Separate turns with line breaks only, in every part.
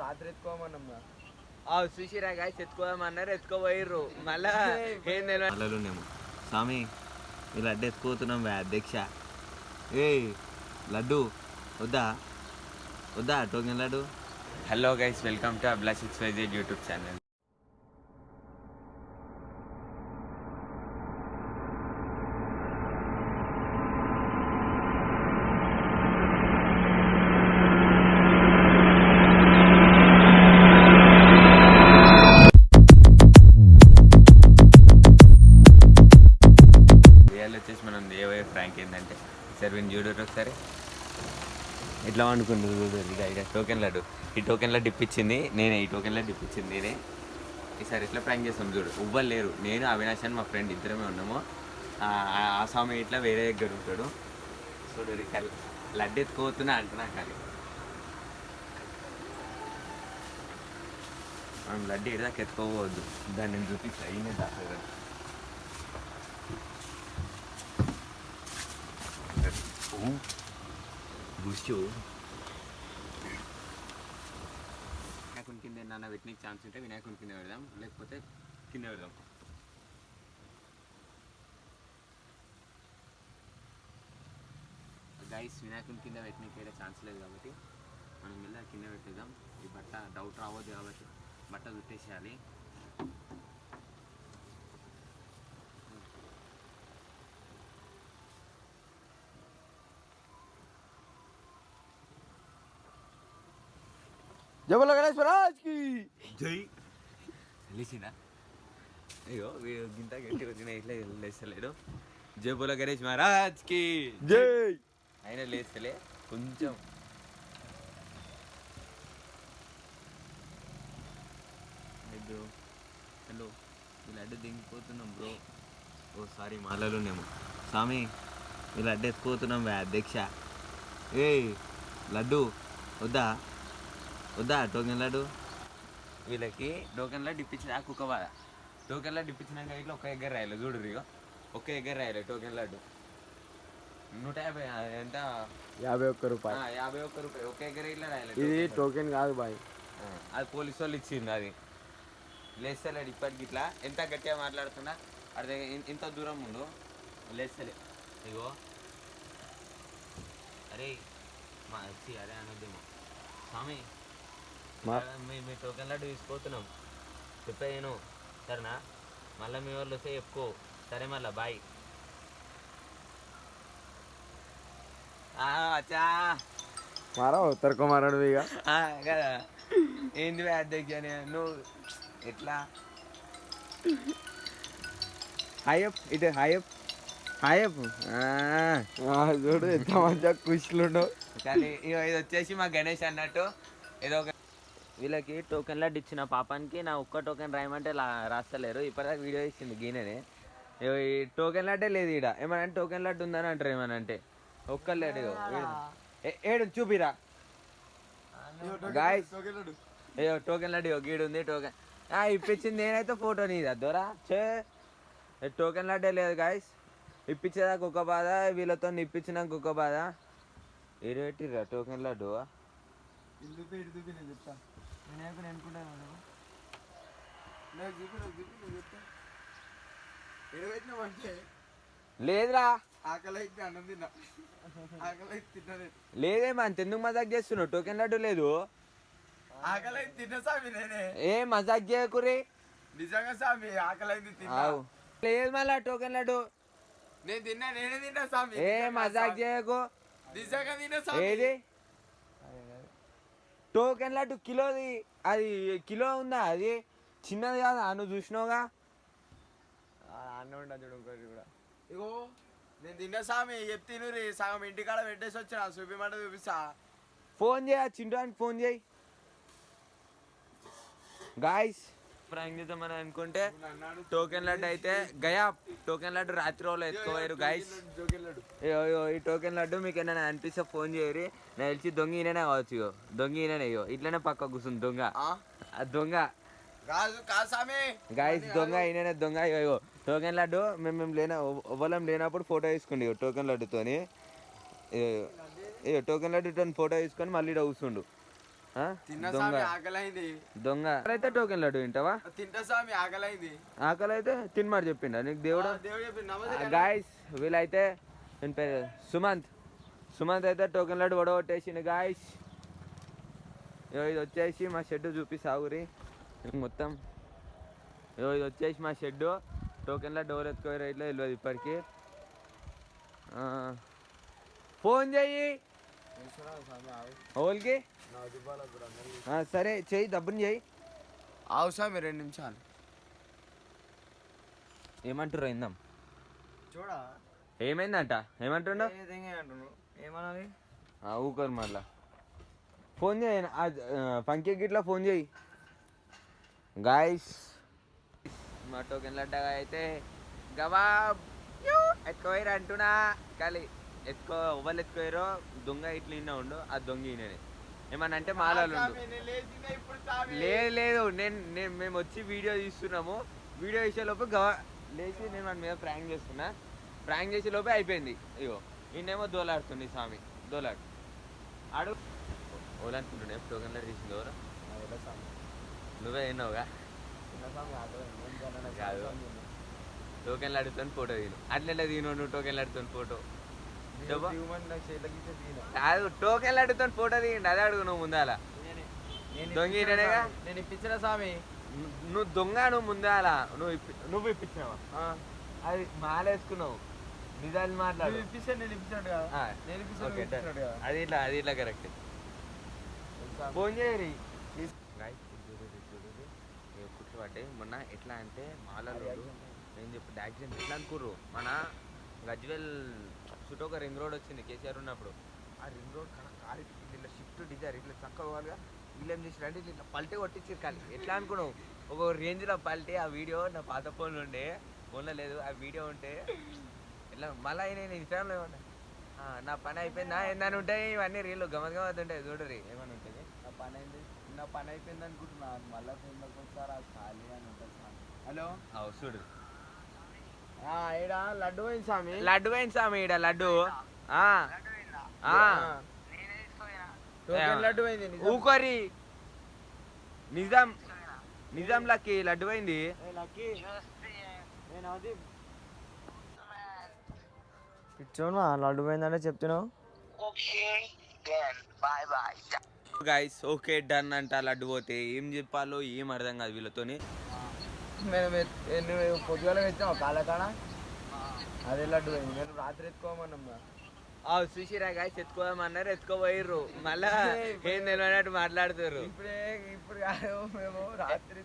రాత్రి ఎత్తుకోమన్నాం
చూసిరా గాయస్ ఎత్తుకోమన్నారు ఎత్తుకోపోయిర్రు మళ్ళా ఏం తెలియదు స్వామి ఈ లడ్డు ఎత్తుకోతున్నాం అధ్యక్ష ఏ లడ్డు వద్దా వద్దా token laddu. Hello guys, welcome to Abhilash XYZ YouTube channel. వచ్చేసి మనం ఏవై ఫ్రాంక్ ఏంటంటే సార్ వీళ్ళు చూడరు ఒకసారి ఎట్లా వండుకుంటుంది చూడరు. ఇక టోకెన్ లడ్డు, ఈ టోకెన్ లడ్డు ఇప్పించింది నేనే, ఈ టోకెన్ లడ్డు ఇప్పించింది నేనే. ఈసారి ఎట్లా ప్రాంక్ చేస్తాం చూడు. ఎవ్వరు లేరు, నేను అవినాష్ అని మా ఫ్రెండ్ ఇద్దరమే ఉన్నాము. ఆ స్వామి ఇట్లా వేరే దగ్గర ఉంటాడు. చూడు లడ్డు ఎత్తుకోతున్నా అంటున్నా కానీ మనం లడ్డు ఎడదాకా ఎత్తుకోవద్దు, దాన్ని నేను చూపిస్తా అయినే దాకా. వినాయకుని కింద ఏమన్నా పెట్టినకి ఛాన్స్ ఉంటే వినాయకుని కింద పెడదాం, లేకపోతే కింద పెడదాం. గైస్ వినాయకుని కింద పెట్టినకి వేరే ఛాన్స్ లేదు కాబట్టి మనం వెళ్ళి కింద పెట్టేద్దాం. ఈ బట్ట డౌట్ రావద్దు కాబట్టి బట్ట చుట్టేసేయాలి.
జై బోలో గణేష్ మహారాజ్కి
జై. లేచిందా? అయ్యో గింత గట్టి వచ్చిన ఇట్లా లేస్తలేడు. జై బోలో గణేష్ మహారాజ్కి
జై.
అయినా లేస్తలే కొంచెం. బ్రో హలో, ఈ లడ్డు దిగిపోతున్నాం బ్రో. ఓ సారీ మాలలోనేమో. స్వామి ఈ లడ్డు ఎత్తుకోతున్నాం అధ్యక్ష. ఏ లడ్డు వద్దా వద్దా టోకెన్ లడ్డు. వీళ్ళకి టోకెన్ లడ్డు ఇప్పించిన కుక్క బాధ. టోకెన్ లడ్డు ఇప్పించినాక ఇట్లా ఒక ఎగ్గర రాయాలి చూడు. ఇక ఒక్క ఎగ్గర రాయాలి టోకెన్ లడ్డు. 150 ఎంత?
51 రూపాయలు.
51 రూపాయలు ఒక ఎగ్గర ఇట్లా రాయాలి.
ఇది టోకెన్ కాదు బాయ్,
అది పోలీసు వాళ్ళు ఇచ్చింది. అది లేస్తలేడు ఇప్పటికి. ఇట్లా ఎంత గట్టిగా మాట్లాడుతున్నా అదే ఇంత దూరం ఉండు లేస్తలే. ఇగో అరే మా వచ్చి అరే అనొద్దేమో స్వామి, మీ టోకెన్ లడ్డు తీసుకోతున్నాం చెప్పేను సరేనా? మళ్ళీ మీ వాళ్ళు వస్తే చెప్పుకో సరే. మళ్ళా బాయ్. అచ్చా
మారా ఉత్తరకుమారుడు ఇక
కదా. ఏంది అధ్యక్ష నువ్వు ఎట్లా హాయప్ ఇటు హాయప్ హాయప్
చూడు ఎంత మంచిగా ఖుషిలో.
కానీ ఇది వచ్చేసి మా గణేష్ అన్నట్టు ఏదో ఒక వీళ్ళకి టోకెన్ లడ్డు ఇచ్చిన పాపానికి నా ఒక్క టోకెన్ రాయమంటే రాస్తలేరు. ఇప్పటిదాకా వీడియో ఇచ్చింది గీననే. ఈ టోకెన్ లడ్డే లేదు ఈడ. ఏమనంటే టోకెన్ లడ్డు ఉందని అంటారు. ఏమనంటే ఒక్కరు లేడు. ఏడు చూపిరా గాయస్. అయ్యో టోకెన్ లడ్డు గీడు ఉంది. టోకెన్ ఇప్పించింది నేనైతే ఫోటో నీది అద్దోరా చే. టోకెన్ లడ్డే లేదు గాయస్. ఇప్పించేదాకా ఒక బాధ, వీళ్ళతో ఇప్పించినాక ఒక బాధ. ఏడుపెట్టిర్రా టోకెన్ లడ్డు. లేదురా లేదేమో అంతెందుకు మజాక్ చేస్తున్నావు? టోకెన్ లడ్డు లేదు. ఏ మజాక్ చేయకురి
నిజంగా స్వామి ఆకలైంది
లేదు. మళ్ళా టోకెన్ లడ్డు
నేను తిన్నా, నేనే తిన్నా స్వామి.
ఏ మజాక్ చేయకు.
నిజంగా తిన్నా స్వామి.
ఏది టోకెన్ లడ్డు కిలోది? అది కిలో ఉందా? అది చిన్నది కాదా? నువ్వు చూసినావుగా.
అన్న ఉండ చూడు ఇంకోటి కూడా. ఇగో నేను తిన్నా స్వామి. చెప్తే సగం ఇంటికాడ పెట్టేసి వచ్చిన. చూపిమంట చూపిస్తా.
ఫోన్ చేయ చింటానికి ఫోన్ చేయి. గాయస్ ప్రాంక్ చేద్దామని అనుకుంటే టోకెన్ లడ్డు అయితే గయా. టోకెన్ లడ్డు రాత్రి వాళ్ళు ఎత్తుకోవారు గాయస్. ఈ టోకెన్ లడ్డు మీకు ఏమైనా అనిపిస్తే ఫోన్ చేయరు. నాకు తెలిసి దొంగ ఈయననే కావచ్చు. ఇగో దొంగ ఈయననే. ఇగో ఇట్లనే పక్క కూర్చుంది దొంగ. దొంగ గాయస్ దొంగ ఈయననే దొంగ. ఇగో టోకెన్ లడ్డు మేము ఎవ్వరం లేనప్పుడు ఫోటో తీసుకోండి. ఇగో టోకెన్ లడ్డుతోని. ఇగో టోకెన్ లడ్డుతో ఫోటో తీసుకొని మళ్ళీ ఇక్కడ కూర్చుండు.
తిన్న
దొంగ
స్వామి ఆకలైంది.
దొంగ అయితే టోకెన్ లడ్డు తింటావా?
తింటా స్వామి ఆకలైంది.
ఆకలి అయితే తినమారు చెప్పిండా నీకు దేవుడు?
దేవుడు చెప్పిండు. నమస్తే
గాయస్ వీళ్ళైతే నేను పేరు సుమంత్ అయితే టోకెన్ లడ్డు వడగొట్టేసిండు గాయస్. ఇది వచ్చేసి మా షెడ్ చూపి సాగురి మొత్తం. ఇది వచ్చేసి మా షెడ్. టోకెన్లో డోర్ ఎత్తుకోరు ఇట్లా తెలియదు ఇప్పటికి. ఫోన్ చెయ్యి ఓల్కి. సరే చెయ్యి, దబ్బుని చెయ్యి.
ఆవు స్వామి 2 నిమిషాలు.
ఏమంటారు ఇందాం
చూడా
ఏమైందంట? ఏమంటుండ
ఏమనాలి?
ఊకోరు మళ్ళా. ఫోన్ చేయి పంకి గిట్లా ఫోన్ చేయి గాయస్. మా టోకెన్ లడ్డగా అయితే గవాబ్ ఎత్తుకోరు అంటున్నా. కానీ ఎవరు ఎత్తుకోరో దొంగ ఇట్లా ఇన్నా ఉండు. ఆ దొంగ ఈయననే ఏమన్నా అంటే మాలాలు లేదు. నేను మేము వచ్చి వీడియో తీస్తున్నాము. వీడియో తీసేలోపు లేచి నేను మన మీద ప్రాంక్ చేస్తున్నా. ప్రాంక్ చేసే లోపే అయిపోయింది. ఇగో ఈయనేమో దోలాడుతుంది స్వామి. దోలాడు ఆడు ఓలనుకుంటున్నా. టోకెన్ లడ్డు తీసింది ఎవరు? నువ్వే విన్నావుగా. టోకెన్ లడ్డుతో ఫోటో తీను. అట్లా తీను నువ్వు టోకెన్ లడ్డుతో ఫోటో కాదు. టోకెన్ లడ్డుతో ఫోటో తీయండి అదే అడుగు. నువ్వు ముందాల దొంగనేగా.
నేను ఇప్పించిన స్వామి.
నువ్వు దొంగ. నువ్వు ముందాల నువ్వు ఇప్పించినావా? అది మాలేసుకున్నావు. నిజాలు మాట్లాడు. అది ఇట్లా కరెక్ట్. ఫోన్ చేయరి కుట్టుబట్టే. మొన్న ఎట్లా అంటే మాలలో నేను చెప్పి యాక్సిడెంట్ ఎట్లా అనుకుర్రు. మన గజ్వెల్ చుట్టూ ఒక రింగ్ రోడ్ వచ్చింది కేసీఆర్ ఉన్నప్పుడు. ఆ రింగ్ రోడ్ కారు ఇట్లా షిఫ్ట్ డిజైర్ ఇట్లా చక్కగా వీళ్ళు ఏం చేసిరంటే ఇట్లా పల్టీ కొట్టించారు. కానీ ఎట్లా అనుకున్నావు ఒక రేంజ్లో పల్టీ. ఆ వీడియో నా పాత ఫోన్లో ఉండే, ఫోన్లో లేదు. ఆ వీడియో ఉంటే ఇట్లా మళ్ళీ నేను ఇన్స్టాగ్రామ్లో ఏమన్నా నా పని అయిపోయిందా ఏందని ఉంటాయి. ఇవన్నీ రీళ్ళు గమత్ ఉంటాయి చూడరి. ఏమన్నా ఉంటుంది
నా పని అయిపోయింది అనుకుంటున్నా. మళ్ళీ ఫోన్లోకి వచ్చారా ఖాళీ అని ఉంటుంది స్వామి. హలో
చూడు
ఈడ లడ్డు పోయింది స్వామి.
లడ్డు పోయింది స్వామి. ఈడ లడ్డు
లడ్డు పోయింది.
ఊకోరి నిజాం లక్కి లడ్డు పోయింది.
పిచ్చోను లడ్డు పోయిందంటే చెప్తున్నావు.
గైస్ ఓకే డన్ అంట. లడ్డు పోతే ఏం చెప్పాలో ఏం అర్థం కాదు వీళ్ళతోని.
మేము పొద్దుగాల పెట్టాం కాలకాడ. అదే లడ్డు పోయింది. నేను రాత్రి ఎత్తుకోమన్నా.
చూసిరా గాయస్ ఎత్తుకోమన్నారు. ఎత్తుకోపోయిర్రు. మళ్ళా ఏం తెలియనట్టు మాట్లాడుతారు.
ఇప్పుడు మేము రాత్రి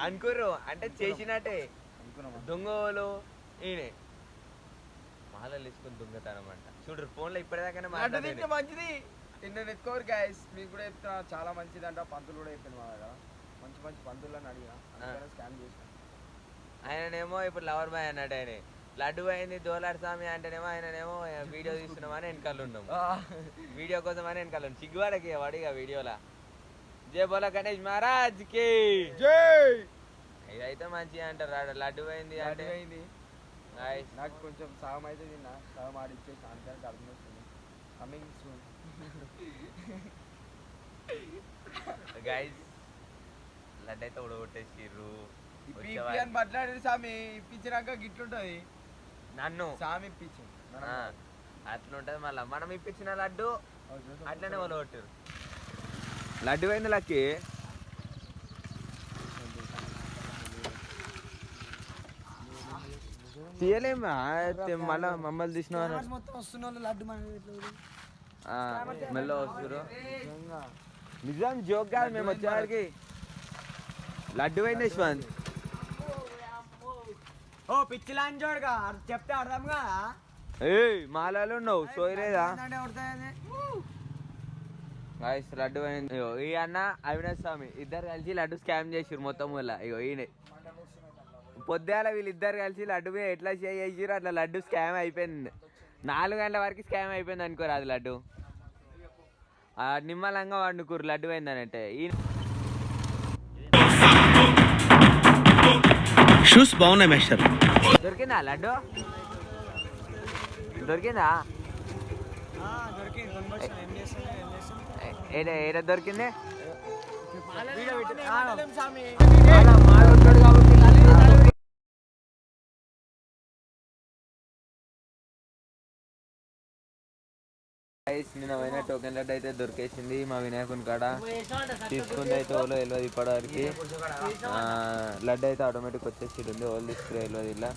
అనుకుర్రు అంటే చేసినట్టే. దొంగలు ఈయనే మాలలు వేసుకుని దొంగతనం అంట. చూడరు ఫోన్లో ఇప్పటిదాకా
మంచిది. నేను ఎత్తుకోరు గాయస్. మీకు కూడా చెప్తున్నా చాలా మంచిది అంట. పంతులు కూడా చెప్పాను మా దగ్గర. మంచి మంచి పంతులను అడిగా స్కామ్ చేసిన.
ఆయననేమో ఇప్పుడు లవర్ బాయ్ అన్నాడు. ఆయన లడ్డు అయింది దోలాడు స్వామి అంటేనేమో ఆయననేమో వీడియో తీస్తున్నామని వెనకాల ఉన్నాం. వీడియో కోసం అని వెనకాల ఉన్నాం. సిగ్గువాడకి వాడిగా వీడియోలా జై బోలా గణేష్ మహారాజ్ కి
జై.
ఇదైతే మంచిగా అంటారు. లడ్డు అయింది అంటే
నాకు కొంచెం సగం అయితే తిన్నా. సగం ఆడిచ్చేసి అంతే అర్థం వస్తుంది. Coming soon
guys. లడ్డు అయితే ఉడగొట్టేసిర్రు.
మాట్లాడి స్వామి ఇప్పించినాక గిట్లుంటది.
నన్ను
స్వామి ఇప్పించి
అట్లుంటది. మళ్ళీ మనం ఇప్పించిన లడ్డు అట్లనే వాళ్ళు కొట్టారు. లడ్డు పోయింది లక్కి. తీయలేమా మళ్ళా మమ్మల్ని తీసిన మెల్ల వస్తున్నారు. నిజం జోక్ కాదు. మేము వచ్చేవారికి లడ్డు పోయింది యశ్వంత్.
ఓ పిచ్చి లాంటి చూడగా చెప్తే అర్థం కదా.
మాలలో ఉన్నావు సోయలేదా? లడ్డు పోయింది. ఈ అన్న అవినాష్ స్వామి ఇద్దరు కలిసి లడ్డు స్కామ్ చేసిరు మొత్తం వల్ల. ఇగో ఈయన పొద్దుగాల వీళ్ళిద్దరు కలిసి లడ్డు మీద ఎట్లా చేసిరు అట్లా లడ్డు స్కామ్ అయిపోయింది. 4 గంటల వరకు స్కామ్ అయిపోయింది అనుకోరు. అది లడ్డు నిమ్మలంగా వండుకోరు లడ్డు పోయిందని అంటే.
షూస్ బాగున్నాయి మేస్టర్.
దొరికిందా లడ్డు? దొరికిందా? ఏడ దొరికింది
వీడియో పెట్టి స్వామి
నిన్న పోయిన టోకెన్ లడ్డు అయితే దొరికేసింది మా వినాయకుని కాడ. తీసుకుంటే అయితే ఓలో తెలియదు ఇప్పటివరకు. లడ్డు అయితే ఆటోమేటిక్ వచ్చేసి ఉంది, ఓళ్ళు తీసుకురా తెలియదు ఇలా.